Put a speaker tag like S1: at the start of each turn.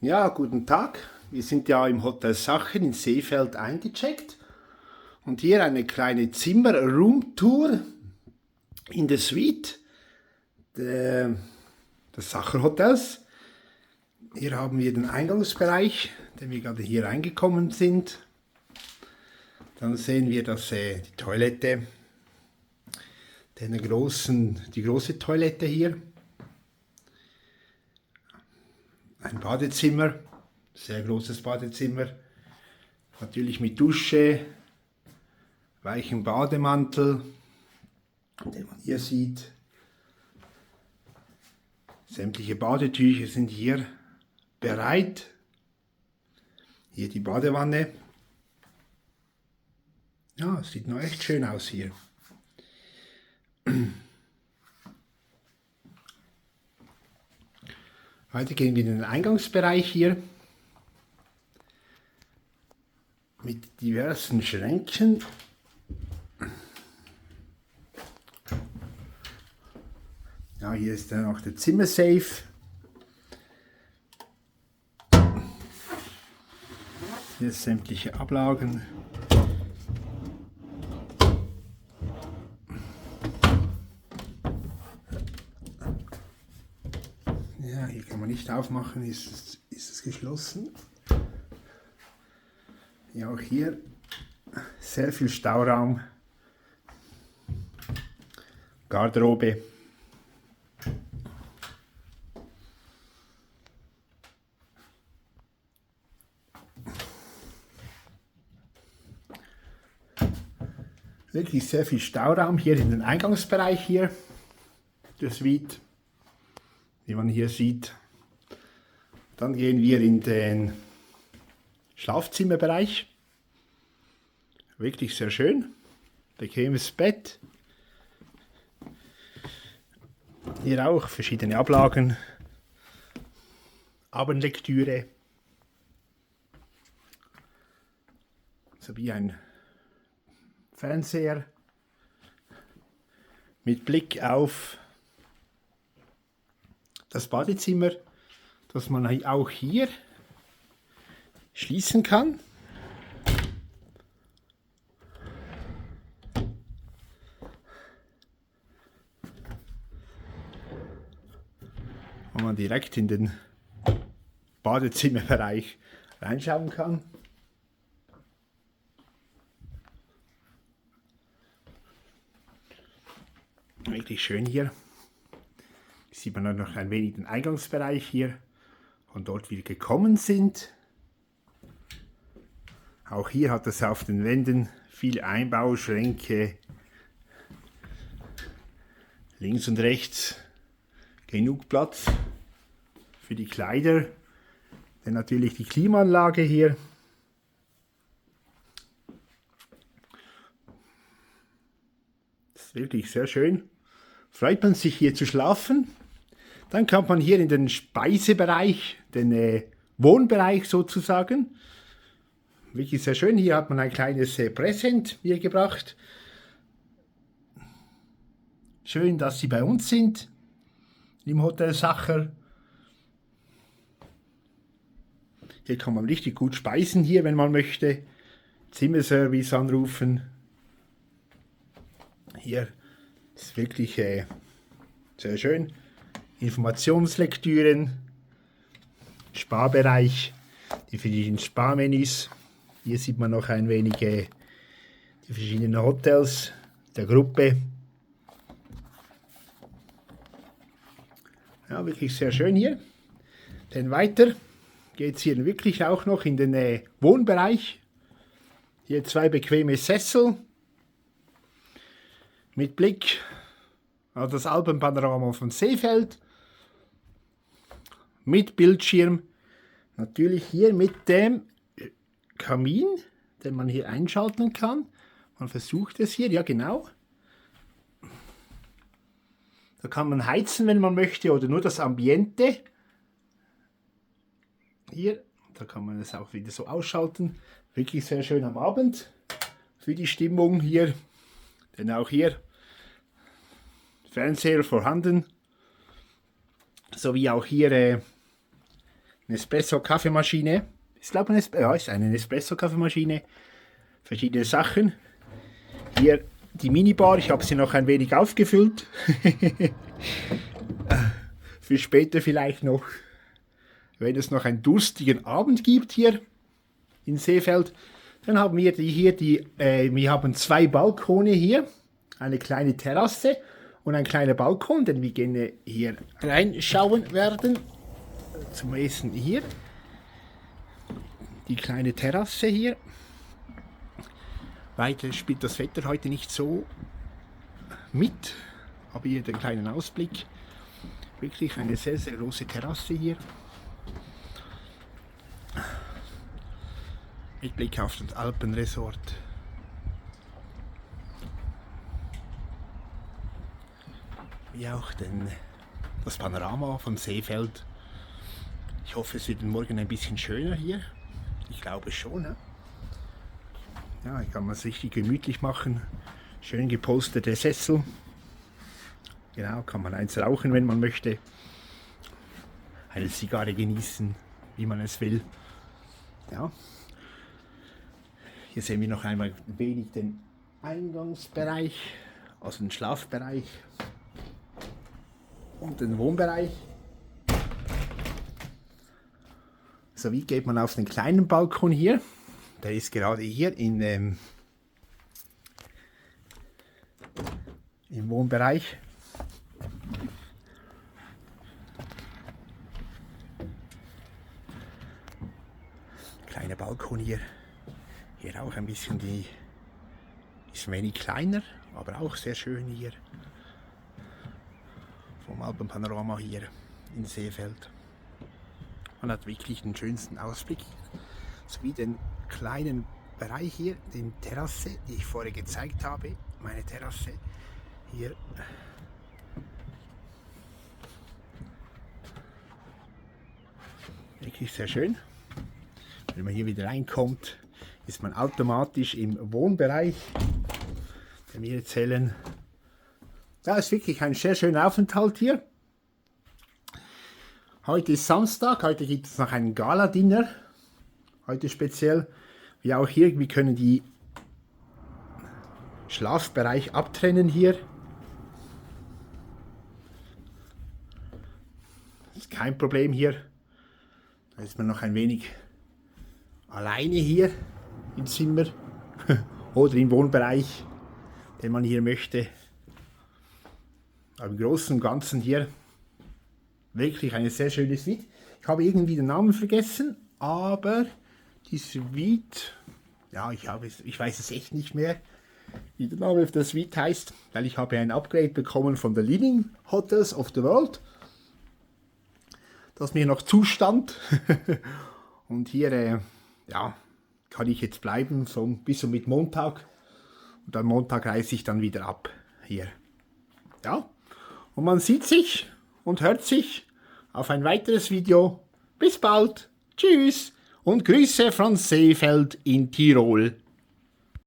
S1: Ja, guten Tag. Wir sind ja im Hotel Sachen in Seefeld eingecheckt und hier eine kleine Zimmer-Room-Tour in der Suite des Sacher Hotels. Hier haben wir den Eingangsbereich, den wir gerade hier reingekommen sind. Dann sehen wir die Toilette, die große Toilette hier. Ein Badezimmer, sehr großes Badezimmer, natürlich mit Dusche, weichem Bademantel, den man hier sieht. Sämtliche Badetücher sind hier bereit. Hier die Badewanne. Ja, es sieht noch echt schön aus hier. Weiter gehen wir in den Eingangsbereich hier mit diversen Schränken. Ja, hier ist dann auch der Zimmersafe. Hier sind sämtliche Ablagen. Ja, hier kann man nicht aufmachen, ist es geschlossen. Ja, auch hier sehr viel Stauraum. Garderobe. Wirklich sehr viel Stauraum hier in den Eingangsbereich hier der Suite, wie man hier sieht. Dann gehen wir in den Schlafzimmerbereich. Wirklich sehr schön. Bequemes Bett. Hier auch verschiedene Ablagen. Abendlektüre. Sowie ein Fernseher mit Blick auf das Badezimmer, das man auch hier schließen kann. Wo man direkt in den Badezimmerbereich reinschauen kann. Wirklich schön hier. Sieht man dann noch ein wenig den Eingangsbereich hier, von dort wir gekommen sind. Auch hier hat es auf den Wänden viele Einbauschränke. Links und rechts genug Platz für die Kleider. Dann natürlich die Klimaanlage hier. Das ist wirklich sehr schön. Freut man sich hier zu schlafen. Dann kommt man hier in den Speisebereich, den Wohnbereich sozusagen. Wirklich sehr schön. Hier hat man ein kleines Präsent mir gebracht. Schön, dass Sie bei uns sind im Hotel Sacher. Hier kann man richtig gut speisen hier, wenn man möchte. Zimmerservice anrufen. Hier ist wirklich sehr schön. Informationslektüren, Sparbereich, die verschiedenen Sparmenüs. Hier sieht man noch ein wenig die verschiedenen Hotels der Gruppe. Ja, wirklich sehr schön hier. Dann weiter geht es hier wirklich auch noch in den Wohnbereich. Hier 2 bequeme Sessel mit Blick auf das Alpenpanorama von Seefeld. Mit Bildschirm. Natürlich hier mit dem Kamin, den man hier einschalten kann. Man versucht es hier, ja genau. Da kann man heizen, wenn man möchte, oder nur das Ambiente. Hier, da kann man es auch wieder so ausschalten. Wirklich sehr schön am Abend für die Stimmung hier. Denn auch hier Fernseher vorhanden. Sowie auch hier Nespresso-Kaffeemaschine. Ich glaube, ist eine Nespresso-Kaffeemaschine. Verschiedene Sachen. Hier die Minibar, ich habe sie noch ein wenig aufgefüllt. Für später vielleicht noch, wenn es noch einen durstigen Abend gibt hier in Seefeld. Dann haben wir wir haben 2 Balkone hier, eine kleine Terrasse und ein kleiner Balkon, den wir gerne hier reinschauen werden. Zum Essen hier. Die kleine Terrasse hier. Weiter spielt das Wetter heute nicht so mit, aber hier den kleinen Ausblick. Wirklich eine sehr, sehr große Terrasse hier. Mit Blick auf das Alpenresort. Wie auch das Panorama von Seefeld. Ich hoffe, es wird morgen ein bisschen schöner hier. Ich glaube schon. Ne? Ja, hier kann man es richtig gemütlich machen. Schön gepolsterte Sessel. Genau, kann man eins rauchen, wenn man möchte. Eine Zigarre genießen, wie man es will. Ja. Hier sehen wir noch einmal ein wenig den Eingangsbereich, also den Schlafbereich und den Wohnbereich. So, wie geht man auf den kleinen Balkon hier? Der ist gerade hier im Wohnbereich. Kleiner Balkon hier. Hier auch ein bisschen ist ein wenig kleiner, aber auch sehr schön hier. Vom Alpenpanorama hier in Seefeld. Man hat wirklich den schönsten Ausblick, sowie den kleinen Bereich hier, den Terrasse, die ich vorher gezeigt habe. Meine Terrasse hier. Wirklich sehr schön. Wenn man hier wieder reinkommt, ist man automatisch im Wohnbereich, den wir erzählen. Ja, ist wirklich ein sehr schöner Aufenthalt hier. Heute ist Samstag, heute gibt es noch ein Gala-Dinner. Heute speziell, wie auch hier, wir können die Schlafbereich abtrennen hier. Ist kein Problem hier. Da ist man noch ein wenig alleine hier im Zimmer oder im Wohnbereich, den man hier möchte. Aber im Großen und Ganzen hier wirklich eine sehr schöne Suite. Ich habe irgendwie den Namen vergessen, aber die Suite, ja, ich weiß es echt nicht mehr, wie der Name der Suite heißt, weil ich habe ein Upgrade bekommen von der Living Hotels of the World, das mir noch zustand. Und hier, ja, kann ich jetzt bleiben, so bis zum Montag. Und am Montag reise ich dann wieder ab hier. Ja, und man sieht sich und hört sich auf ein weiteres Video. Bis bald. Tschüss und Grüße von Seefeld in Tirol.